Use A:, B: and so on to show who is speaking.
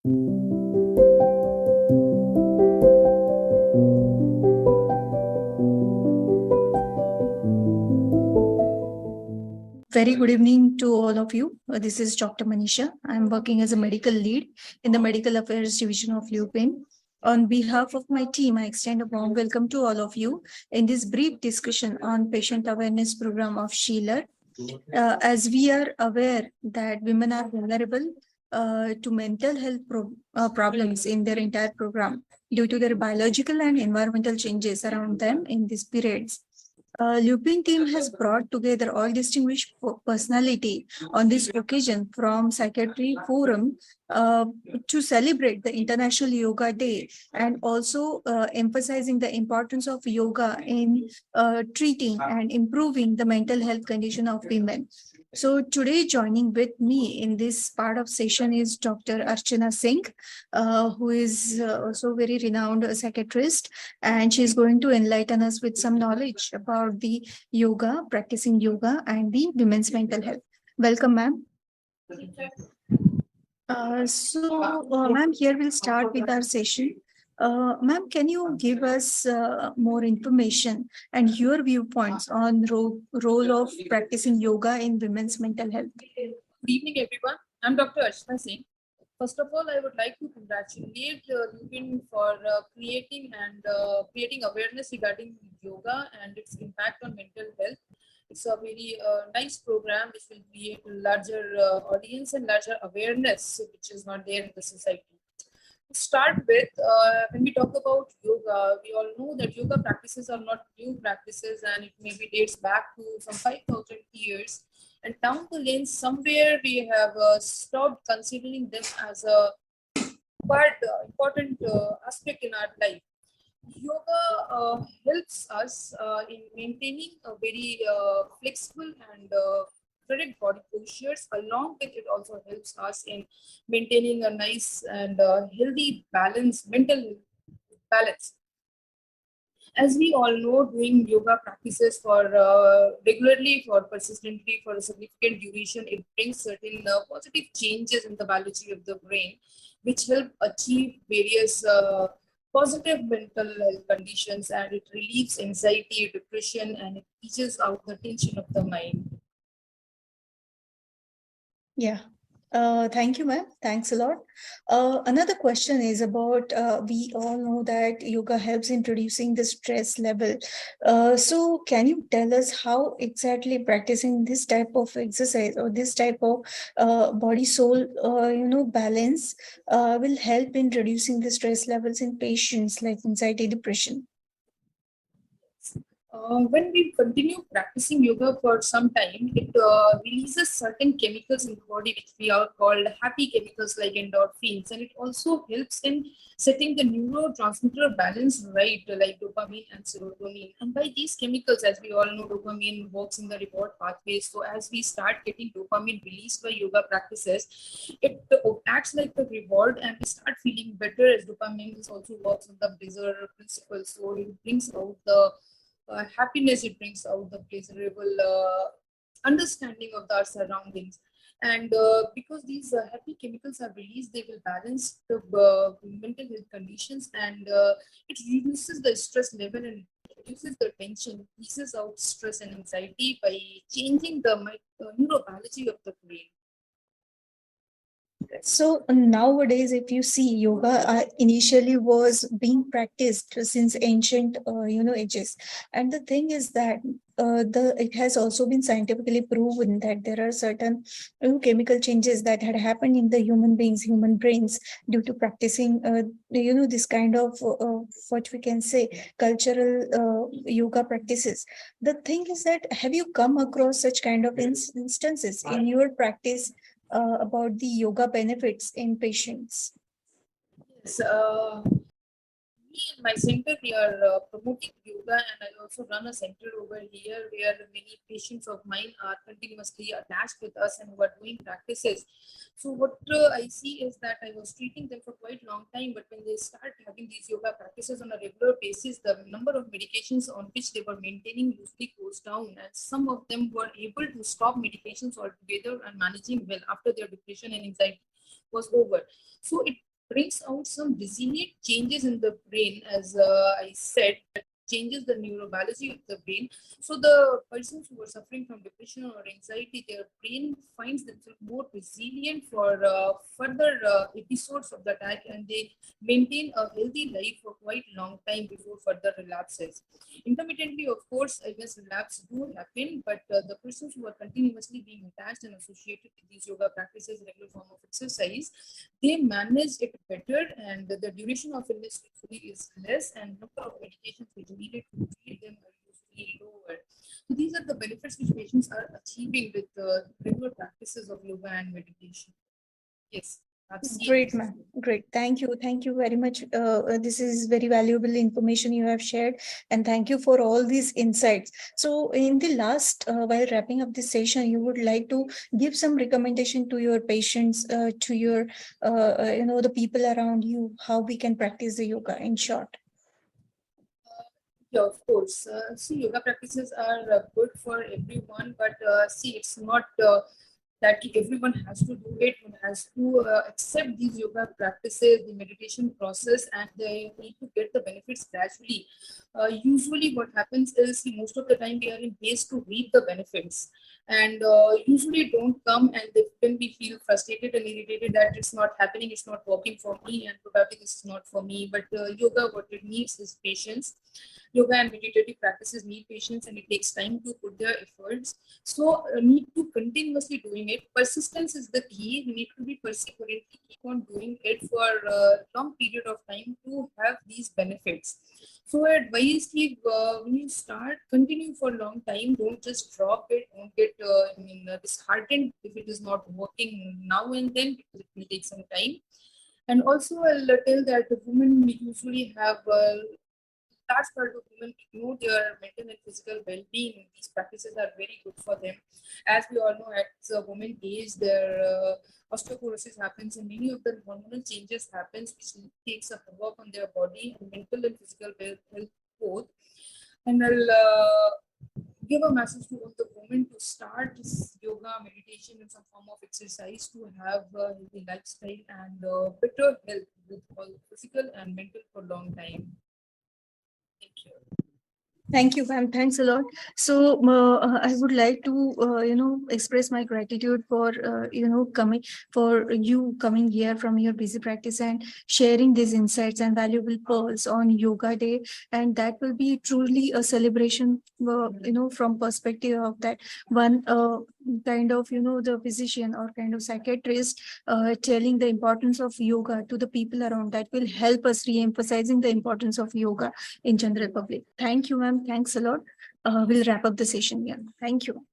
A: Very good evening to all of you. This is Dr. Manisha. I'm working as a medical lead in the Medical Affairs Division of Lupin. On behalf of my team, I extend a warm welcome to all of you in this brief discussion on patient awareness program of Shealer. As we are aware that women are vulnerable to mental health problems in their entire program due to their biological and environmental changes around them in these periods. Lupin team has brought together all distinguished personality on this occasion from Psychiatry Forum to celebrate the International Yoga Day and also emphasizing the importance of yoga in treating and improving the mental health condition of women. So today joining with me in this part of session is Dr. Archana Singh, who is also very renowned psychiatrist, and she's going to enlighten us with some knowledge about the yoga, practicing yoga and the women's mental health. Welcome, ma'am. Ma'am, here we'll start with our session. Ma'am, can you give us more information and your viewpoints on role of practicing yoga in women's mental health?
B: Good evening, everyone. I'm Dr. Archana Singh. First of all, I would like to congratulate Lupin for creating awareness regarding yoga and its impact on mental health. It's a very nice program which will create a larger audience and larger awareness, which is not there in the society. To start with, when we talk about yoga, we all know that yoga practices are not new practices, and it maybe dates back to some 5,000 years. And down the lane, somewhere we have stopped considering them as a part important aspect in our life. Yoga helps us in maintaining a very flexible and correct body postures. Along with it, also helps us in maintaining a nice and healthy balance, mental balance. As we all know, doing yoga practices for regularly, for persistently, for a significant duration, it brings certain positive changes in the biology of the brain, which help achieve various positive mental health conditions, and it relieves anxiety, depression, and it eases out the tension of the mind.
A: Yeah. Thank you, ma'am. Thanks a lot. Another question is about, we all know that yoga helps in reducing the stress level. So can you tell us how exactly practicing this type of exercise or this type of body soul, balance will help in reducing the stress levels in patients like anxiety, depression?
B: When we continue practicing yoga for some time, it releases certain chemicals in the body which we are called happy chemicals like endorphins, and it also helps in setting the neurotransmitter balance right, like dopamine and serotonin. And by these chemicals, as we all know, dopamine works in the reward pathways. So as we start getting dopamine released by yoga practices, it acts like the reward, and we start feeling better as dopamine also works on the pleasure principle. So it brings out the happiness, it brings out the pleasurable understanding of our surroundings. And because these happy chemicals are released, they will balance the mental health conditions, and it reduces the stress level and reduces the tension, eases out stress and anxiety by changing the neurobiology of the brain.
A: So nowadays, if you see, yoga initially was being practiced since ancient, ages, and the thing is that it has also been scientifically proven that there are certain chemical changes that had happened in the human brains due to practicing, this kind of what we can say cultural yoga practices. The thing is that, have you come across such kind of instances in your practice? About the yoga benefits in patients?
B: Yes, me and my center, we are promoting yoga, and I also run a center over here where many patients of mine are continuously attached with us and who are doing practices. So what I see is that I was treating them for quite a long time, but when they start having these yoga practices on a regular basis, the number of medications on which they were maintaining usually goes down, and some of them were able to stop medications altogether and managing well after their depression and anxiety was over. So it brings out some resilient changes in the brain, as I said, changes the neurobiology of the brain. So the persons who are suffering from depression or anxiety, their brain finds themselves more resilient for further episodes of the attack, and they maintain a healthy life for quite long time before further relapses. Intermittently, of course, I guess relapse do happen, but the persons who are continuously being attached and associated with these yoga practices, regular form of exercise, they manage it better, and the duration of illness usually is less, and number of medications which needed to treat them are usually lower. So these are the benefits which patients are achieving with the regular practices of yoga and meditation. Yes.
A: Great, ma'am. Great. Thank you. Thank you very much. This is very valuable information you have shared, and thank you for all these insights. So, in the last, while wrapping up this session, you would like to give some recommendation to your patients, to your, the people around you, how we can practice the yoga in short.
B: Yeah, of course. See, yoga practices are good for everyone, but see, it's not that everyone has to do it. One has to accept these yoga practices, the meditation process, and they need to get the benefits gradually. Usually, what happens is most of the time we are in haste to reap the benefits, and usually don't come, and then we feel frustrated and irritated that it's not happening, it's not working for me, and probably this is not for me. But yoga, what it needs is patience. Yoga and meditative practices need patience, and it takes time to put their efforts. So need to continuously doing it. Persistence is the key. We need to be perseverant, keep on doing it for a long period of time to have these benefits. So I advise you, when you start, continue for a long time. Don't just drop it. Don't get disheartened if it is not working now and then, because it will take some time. And also, I'll tell that the women usually have large part of women ignore their mental and physical well-being. These practices are very good for them. As we all know, at the women age, their osteoporosis happens, and many of the hormonal changes happens, which takes a havoc on their body and mental and physical health both. And I'll give a message to all the women to start this yoga, meditation, and some form of exercise to have a healthy lifestyle and better health with all physical and mental for long time. Thank you.
A: Thank you, ma'am. Thanks a lot. So, I would like to, express my gratitude for, coming here from your busy practice and sharing these insights and valuable pearls on Yoga Day. And that will be truly a celebration, from perspective of that one kind of, the physician or kind of psychiatrist telling the importance of yoga to the people around. That will help us re-emphasizing the importance of yoga in general public. Thank you, ma'am. Thanks a lot. We'll wrap up the session here. Thank you.